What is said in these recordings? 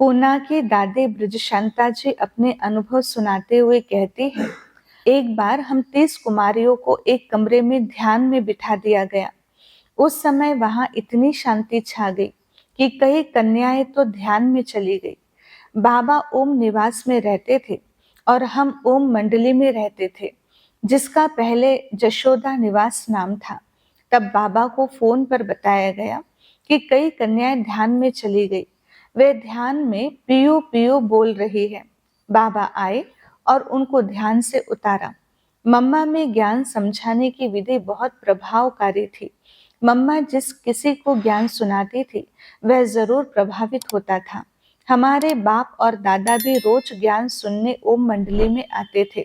पूना की दादी ब्रजशांता जी अपने अनुभव सुनाते हुए कहती है, एक बार हम 30 कुमारियों को एक कमरे में ध्यान में बिठा दिया गया। उस समय वहां इतनी शांति छा गई कि कई कन्याएं तो ध्यान में चली गई। बाबा ओम निवास में रहते थे और हम ओम मंडली में रहते थे, जिसका पहले जशोदा निवास नाम था। तब बाबा को फोन पर बताया गया कि कई कन्याएं ध्यान में चली गई। वे ध्यान में पियो पियो बोल रही है। बाबा आए और उनको ध्यान से उतारा। मम्मा में ज्ञान समझाने की विधि बहुत प्रभावकारी थी। मम्मा जिस किसी को ज्ञान सुनाती थी वह जरूर प्रभावित होता था। हमारे बाप और दादा भी रोज ज्ञान सुनने ओम मंडली में आते थे।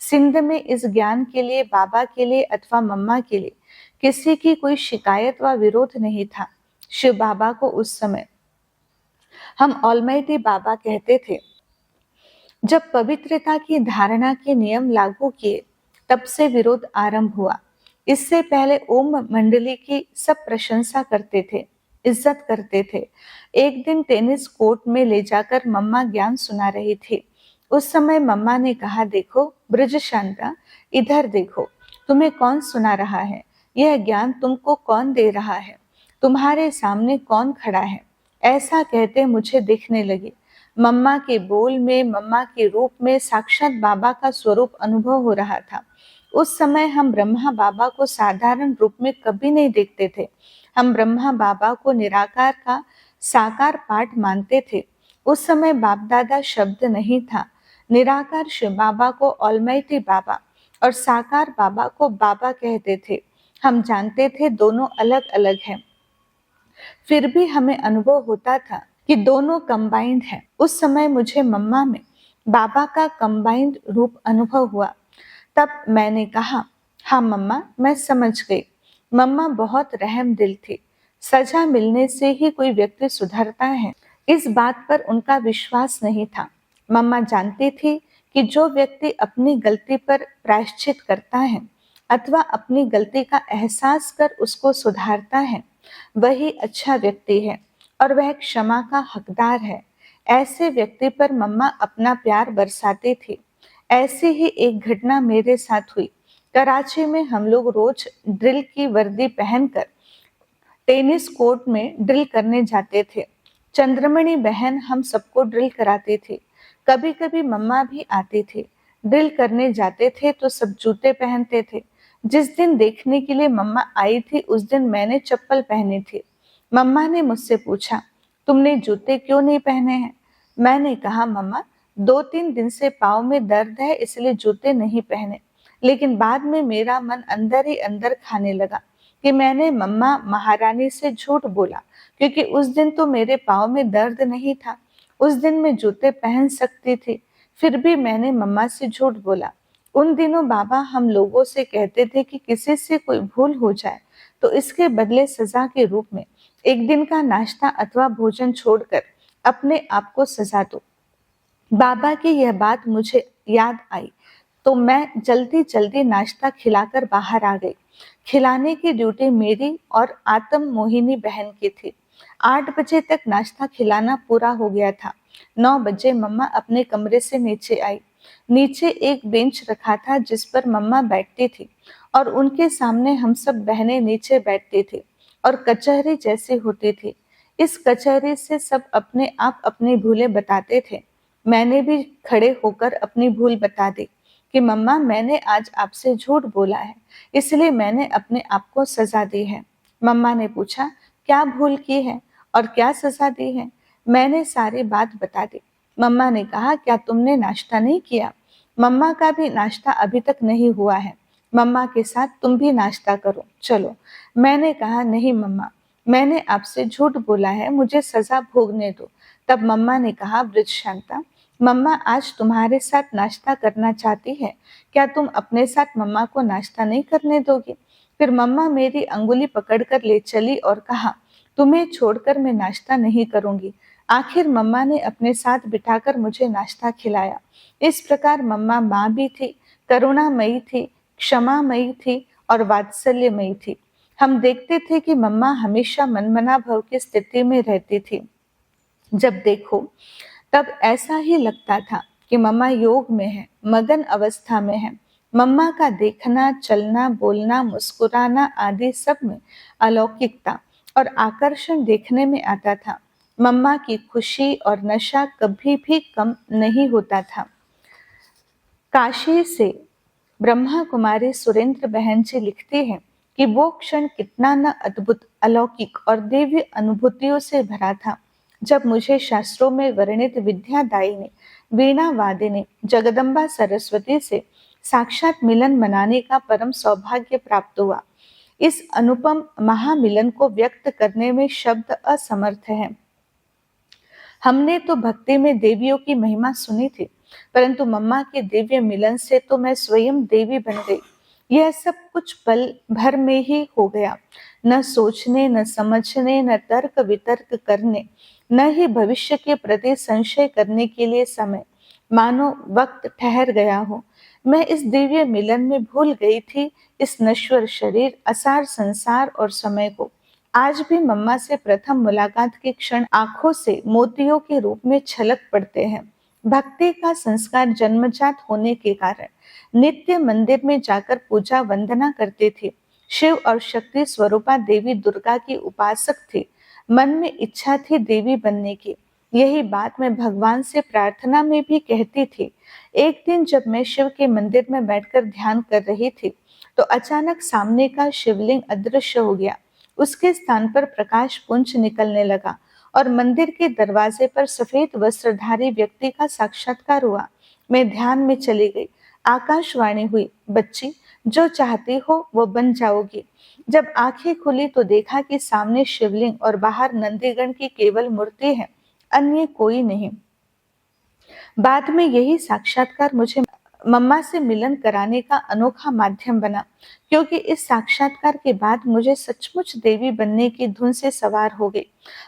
सिंध में इस ज्ञान के लिए बाबा के लिए अथवा मम्मा के लिए किसी की कोई शिकायत व विरोध नहीं था। शिव बाबा को उस समय हम ऑलमाइटी बाबा कहते थे। जब पवित्रता की धारणा के नियम लागू किए तब से विरोध आरंभ हुआ। इससे पहले ओम मंडली की सब प्रशंसा करते थे, इज्जत करते थे। एक दिन टेनिस कोर्ट में ले जाकर मम्मा ज्ञान सुना रही थी। उस समय मम्मा ने कहा, देखो ब्रज शांता, इधर देखो, तुम्हें कौन सुना रहा है, यह ज्ञान तुमको कौन दे रहा है, तुम्हारे सामने कौन खड़ा है। ऐसा कहते मुझे दिखने लगी। मम्मा के बोल में, मम्मा के रूप में साक्षात बाबा का स्वरूप अनुभव हो रहा था। उस समय हम ब्रह्मा बाबा को साधारण रूप में कभी नहीं देखते थे। हम ब्रह्मा बाबा को निराकार का साकार पाठ मानते थे। उस समय बाप दादा शब्द नहीं था। निराकार शिव बाबा को ऑलमाइटी बाबा और साकार बाबा को बाबा कहते थे। हम जानते थे दोनों अलग अलग हैं, फिर भी हमें अनुभव होता था कि दोनों कंबाइंड है। उस समय मुझे मम्मा में बाबा का कंबाइंड रूप अनुभव हुआ। तब मैंने कहा, हाँ मम्मा, मैं समझ गई। मम्मा बहुत रहम दिल थी। सजा मिलने से ही कोई व्यक्ति सुधरता है, इस बात पर उनका विश्वास नहीं था। मम्मा जानती थी कि जो व्यक्ति अपनी गलती पर प्रायश्चित करता है अथवा अपनी गलती का एहसास कर उसको सुधारता है, वही अच्छा व्यक्ति है और वह क्षमा का हकदार है। ऐसे व्यक्ति पर मम्मा अपना प्यार बरसाती थी। ऐसी ही एक घटना मेरे साथ हुई। कराची में हम लोग रोज ड्रिल की वर्दी पहनकर टेनिस कोर्ट में ड्रिल करने जाते थे। चंद्रमणि बहन हम सबको ड्रिल कराती थी। कभी कभी मम्मा भी आती थी। ड्रिल करने जाते थे तो सब जूते पहनते थे। जिस दिन देखने के लिए मम्मा आई थी उस दिन मैंने चप्पल पहनी थी। मम्मा ने मुझसे पूछा, तुमने जूते क्यों नहीं पहने हैं? मैंने कहा, मम्मा 2-3 दिन से पाँव में दर्द है इसलिए जूते नहीं पहने। लेकिन बाद में मेरा मन अंदर ही अंदर खाने लगा कि मैंने मम्मा महारानी से झूठ बोला, क्योंकि उस दिन तो मेरे पाँव में दर्द नहीं था। उस दिन मैं जूते पहन सकती थी, फिर भी मैंने मम्मा से झूठ बोला। उन दिनों बाबा हम लोगों से कहते थे कि किसी से कोई भूल हो जाए तो इसके बदले सजा के रूप में एक दिन का नाश्ता अथवा भोजन छोड़कर अपने आप को सजा दो। बाबा की यह बात मुझे याद आई तो मैं जल्दी जल्दी नाश्ता खिलाकर बाहर आ गई। खिलाने की ड्यूटी मेरी और आत्म मोहिनी बहन की थी। 8 बजे तक नाश्ता खिलाना पूरा हो गया था। 9 बजे मम्मा अपने कमरे से नीचे आई। नीचे एक बेंच रखा था जिस पर मम्मा बैठती थी और उनके सामने हम सब बहनें नीचे बैठती थी और कचहरी जैसी होती थी। इस कचहरी से सब अपने आप अपनी भूलें बताते थे। मैंने भी खड़े होकर अपनी भूल बता दी कि मम्मा, मैंने आज आपसे झूठ बोला है, इसलिए मैंने अपने आप को सजा दी है। मम्मा ने पूछा, क्या भूल की है और क्या सजा दी है? मैंने सारी बात बता दी। मम्मा ने कहा, क्या तुमने नाश्ता नहीं किया? मम्मा का भी नाश्ता अभी तक नहीं हुआ है। मम्मा के साथ तुम भी नाश्ता करो, चलो। मैंने कहा, नहीं मम्मा, मैंने आपसे झूठ बोला है, मुझे सजा भोगने दो। तब मम्मा ने कहा, ब्रज शांता, मम्मा आज तुम्हारे साथ नाश्ता करना चाहती है, क्या तुम अपने साथ मम्मा को नाश्ता नहीं करने दोगी? फिर मम्मा मेरी अंगुली पकड़कर ले चली और कहा, तुम्हें छोड़कर मैं नाश्ता नहीं करूंगी। आखिर मम्मा ने अपने साथ बिठाकर मुझे नाश्ता खिलाया। इस प्रकार मम्मा माँ भी थी, करुणामयी थी, क्षमामयी थी और वात्सल्यमयी थी। हम देखते थे कि मम्मा हमेशा मनमना भव की स्थिति में रहती थी। जब देखो तब ऐसा ही लगता था कि मम्मा योग में है, मगन अवस्था में है। मम्मा का देखना, चलना, बोलना, मुस्कुराना आदि सब में अलौकिकता और आकर्षण देखने में आता था। मम्मा की खुशी और नशा कभी भी कम नहीं होता था। काशी से ब्रह्मा कुमारी सुरेंद्र बहन जी लिखती हैं कि वो क्षण कितना न अद्भुत, अलौकिक और दिव्य अनुभूतियों से भरा था, जब मुझे शास्त्रों में वर्णित विद्यादायिनी, वीणा वादिनी जगदम्बा सरस्वती से साक्षात मिलन मनाने का परम सौभाग्य प्राप्त हुआ। इस अनुपम महामिलन को व्यक्त करने में शब्द असमर्थ हैं। हमने तो भक्ति में देवियों की महिमा सुनी थी, परंतु मम्मा के दिव्य मिलन से तो मैं स्वयं देवी बन गई। यह सब कुछ पल भर में ही हो गया। न सोचने, न समझने, न तर्क वितर्क करने, न ही भविष्य के प्रति संशय करने के लिए समय। मानो वक्त ठहर गया हो। मैं इस दिव्य मिलन में भूल गई थी इस नश्वर शरीर, असार संसार और समय को। आज भी मम्मा से प्रथम मुलाकात के क्षण आंखों से मोतियों के रूप में छलक पड़ते हैं। भक्ति का संस्कार जन्मजात होने के कारण नित्य मंदिर में जाकर पूजा वंदना करती थी। शिव और शक्ति स्वरूपा देवी दुर्गा की उपासक थी। मन में इच्छा थी देवी बनने की। यही बात मैं भगवान से प्रार्थना में भी कहती थी। एक दिन जब मैं शिव के मंदिर में बैठकर ध्यान कर रही थी, तो अचानक सामने का शिवलिंग अदृश्य हो गया। उसके स्थान पर प्रकाश पुंज निकलने लगा और मंदिर के दरवाजे पर सफेद वस्त्रधारी व्यक्ति का साक्षात्कार हुआ। मैं ध्यान में चली गई। आकाशवाणी हुई, बच्ची, जो चाहती हो वो बन जाओगी। जब आंखें खुली तो देखा कि सामने शिवलिंग और बाहर नंदीगण की केवल मूर्ति है, अन्य कोई नहीं। बाद में यही साक्षात्कार मुझे मम्मा से मिलन कराने का अनोखा माध्यम बना, क्योंकि इस साक्षात्कार के बाद मुझे सचमुच देवी बनने की धुन से सवार हो गई।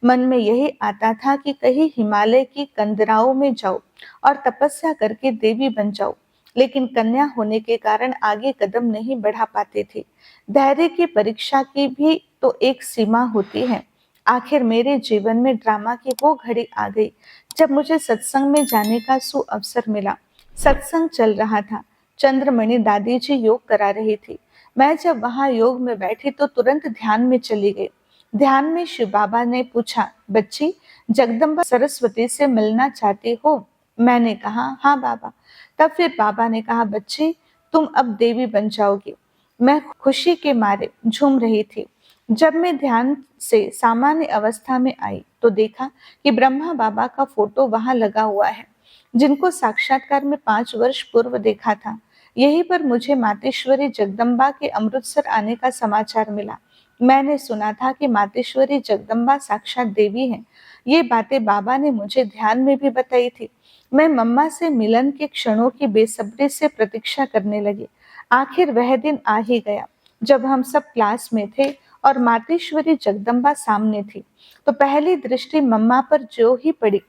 मन में यही आता था कि कहीं हिमालय की कंदराओं में जाओ और तपस्या करके देवी बन जाओ, लेकिन कन्या होने के कारण आगे कदम नहीं बढ़ा पाती थी। धैर्य की परीक्षा की भी तो एक सीमा होती है। आखिर मेरे जीवन में ड्रामा की वो घड़ी आ गई जब मुझे सत्संग में जाने का सुअवसर मिला। सत्संग चल रहा था। चंद्रमणि दादी जी योग करा रही थी। मैं जब वहां योग में बैठी तो तुरंत ध्यान में चली गई। ध्यान में शिव बाबा ने पूछा, बच्ची, जगदम्बा सरस्वती से मिलना चाहती हो? मैंने कहा, हाँ बाबा। तब फिर बाबा ने कहा, बच्ची, तुम अब देवी बन जाओगी। मैं खुशी के मारे झूम रही थी। जब मैं ध्यान से सामान्य अवस्था में आई तो देखा कि ब्रह्मा बाबा का फोटो वहां लगा हुआ है, जिनको साक्षात्कार में 5 वर्ष पूर्व देखा था। यहीं पर मुझे मातेश्वरी जगदम्बा के अमृतसर आने का समाचार मिला। मैंने सुना था कि मातेश्वरी जगदम्बा साक्षात देवी हैं। ये बातें बाबा ने मुझे ध्यान में भी बताई थी। मैं मम्मा से मिलन के क्षणों की बेसब्री से प्रतीक्षा करने लगी। आखिर वह दिन आ ही गया जब हम सब क्लास में थे और मातेश्वरी जगदम्बा सामने थी। तो पहली दृष्टि मम्मा पर जो ही पड़ी,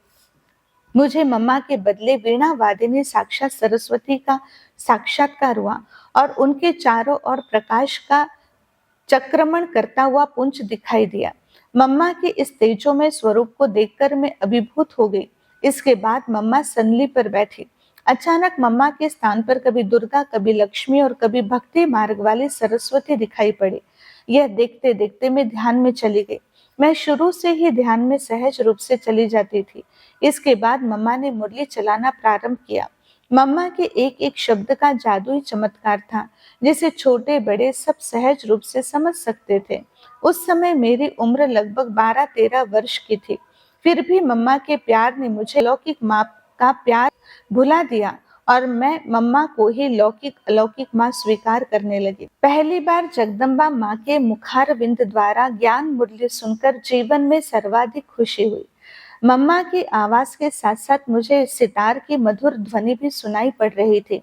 मुझे मम्मा के बदले वीणा वादिनी साक्षात सरस्वती का साक्षात्कार हुआ और उनके चारों ओर प्रकाश का चक्रमण करता हुआ पुंज दिखाई दिया। मम्मा के इस तेजोमय स्वरूप को देखकर मैं अभिभूत हो गई। इसके बाद मम्मा सनली पर बैठी। अचानक मम्मा के स्थान पर कभी दुर्गा, कभी लक्ष्मी और कभी भक्ति मार्ग वाली सरस्वती दिखाई पड़ी। यह देखते देखते मैं ध्यान में चली गई। मैं शुरू से ही ध्यान में सहज रूप से चली जाती थी। इसके बाद मम्मा ने मुरली चलाना प्रारंभ किया। मम्मा के एक एक शब्द का जादुई चमत्कार था, जिसे छोटे बड़े सब सहज रूप से समझ सकते थे। उस समय मेरी उम्र लगभग 12-13 वर्ष की थी। फिर भी मम्मा के प्यार ने मुझे लौकिक माँ का प्यार भुला दिया और मैं मम्मा को ही लौकिक अलौकिक माँ स्वीकार करने लगी। पहली बार जगदम्बा माँ के मुखारविंद द्वारा ज्ञान मुरली सुनकर जीवन में सर्वाधिक खुशी हुई। मम्मा की आवाज के साथ साथ मुझे सितार की मधुर ध्वनि भी सुनाई पड़ रही थी।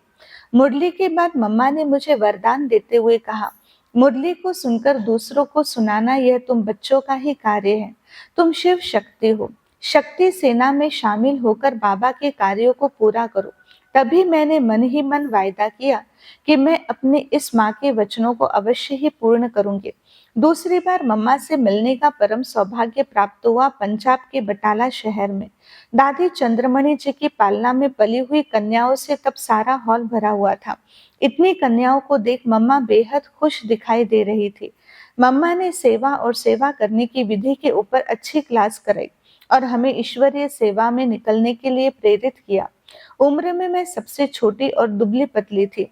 मुरली के बाद मम्मा ने मुझे वरदान देते हुए कहा, मुरली को सुनकर दूसरों को सुनाना यह तुम बच्चों का ही कार्य है। तुम शिव शक्ति हो। शक्ति सेना में शामिल होकर बाबा के कार्यों को पूरा करो। तभी मैंने मन ही मन वायदा किया कि मैं अपने इस माँ के वचनों को अवश्य ही पूर्ण करूंगी। दूसरी बार मम्मा से मिलने का परम सौभाग्य प्राप्त हुआ पंजाब के बटाला शहर में। दादी चंद्रमणि जी की पालना में पली हुई कन्याओं से तब सारा हॉल भरा हुआ था। इतनी कन्याओं को देख मम्मा बेहद खुश दिखाई दे रही थी। मम्मा ने सेवा और सेवा करने की विधि के ऊपर अच्छी क्लास कराई और हमें ईश्वरीय सेवा में निकलने के लिए प्रेरित किया। उम्र में मैं सबसे छोटी और दुबली पतली थी,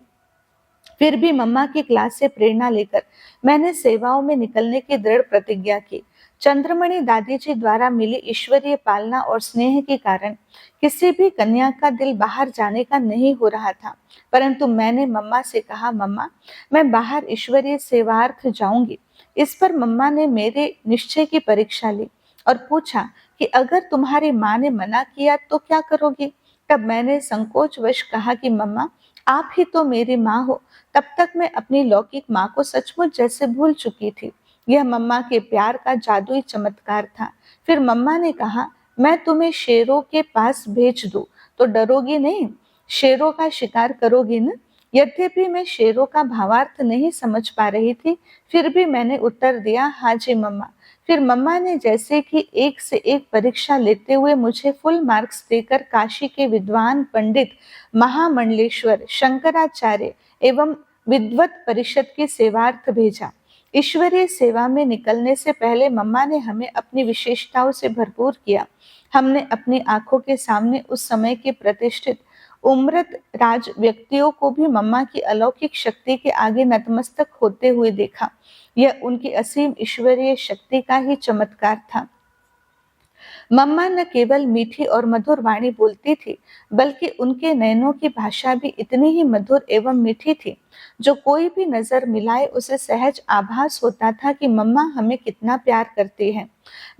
फिर भी मम्मा की क्लास से प्रेरणा लेकर मैंने सेवाओं में निकलने की दृढ़ प्रतिज्ञा की। चंद्रमणि दादी जी द्वारा मिली ईश्वरीय पालना और स्नेह के कारण किसी भी कन्या का दिल बाहर जाने का नहीं हो रहा था, परंतु मैंने मम्मा से कहा, मम्मा मैं बाहर ईश्वरीय सेवार्थ जाऊंगी। इस पर मम्मा ने मेरे निश्चय की परीक्षा ली और पूछा कि अगर तुम्हारी माँ ने मना किया तो क्या करोगी। तब मैंने संकोचवश कहा कि मम्मा आप ही तो मेरी माँ हो। तब तक मैं अपनी लौकिक माँ को सचमुच जैसे भूल चुकी थी। यह मम्मा के प्यार का जादुई चमत्कार था। फिर मम्मा ने कहा, मैं तुम्हें शेरों के पास भेज दूं तो डरोगी नहीं, शेरों का शिकार करोगी न। यद्यपि मैं शेरों का भावार्थ नहीं समझ पा रही थी, फिर भी मैंने उत्तर दिया, हाँ जी मम्मा। फिर मम्मा ने जैसे कि एक से एक परीक्षा लेते हुए मुझे फुल मार्क्स देकर काशी के विद्वान पंडित महामंडलेश्वर शंकराचार्य एवं विद्वत परिषद की सेवार्थ भेजा। ईश्वरीय सेवा में निकलने से पहले मम्मा ने हमें अपनी विशेषताओं से भरपूर किया। हमने अपनी आंखों के सामने उस समय के प्रतिष्ठित उम्रत राज व्यक्तियों को भी मम्मा की अलौकिक शक्ति के आगे नतमस्तक होते हुए देखा। यह उनकी असीम ईश्वरीय शक्ति का ही चमत्कार था। मम्मा न केवल मीठी और मधुर वाणी बोलती थी, बल्कि उनके नयनों की भाषा भी इतनी ही मधुर एवं मीठी थी, जो कोई भी नजर मिलाए उसे सहज आभास होता था कि मम्मा हमें कितना प्यार करती है।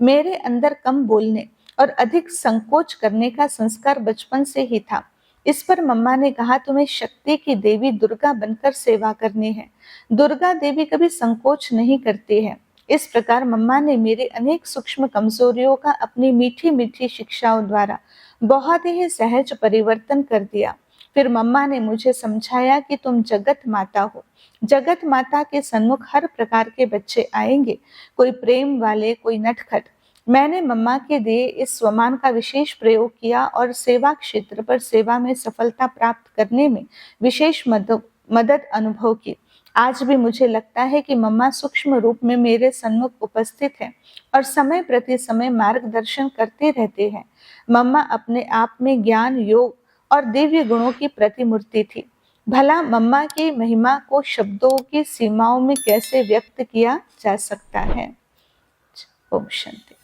मेरे अंदर कम बोलने और अधिक संकोच करने का संस्कार बचपन से ही था। इस पर मम्मा ने कहा, तुम्हें शक्ति की देवी दुर्गा बनकर सेवा करनी है। दुर्गा देवी कभी संकोच नहीं करती है। इस प्रकार मम्मा ने मेरी अनेक सूक्ष्म कमजोरियों का अपनी मीठी मीठी शिक्षाओं द्वारा बहुत ही सहज परिवर्तन कर दिया। फिर मम्मा ने मुझे समझाया कि तुम जगत माता हो। जगत माता के सन्मुख हर प्रकार के बच्चे आएंगे, कोई प्रेम वाले, कोई नटखट। मैंने मम्मा के दिए इस स्वमान का विशेष प्रयोग किया और सेवा क्षेत्र पर सेवा में सफलता प्राप्त करने में विशेष मदद अनुभव की। आज भी मुझे लगता है कि मम्मा सूक्ष्म रूप में मेरे सन्मुख उपस्थित है और समय प्रति समय मार्गदर्शन करते रहते हैं। मम्मा अपने आप में ज्ञान, योग और दिव्य गुणों की प्रतिमूर्ति थी। भला मम्मा की महिमा को शब्दों की सीमाओं में कैसे व्यक्त किया जा सकता है। ओम शांति।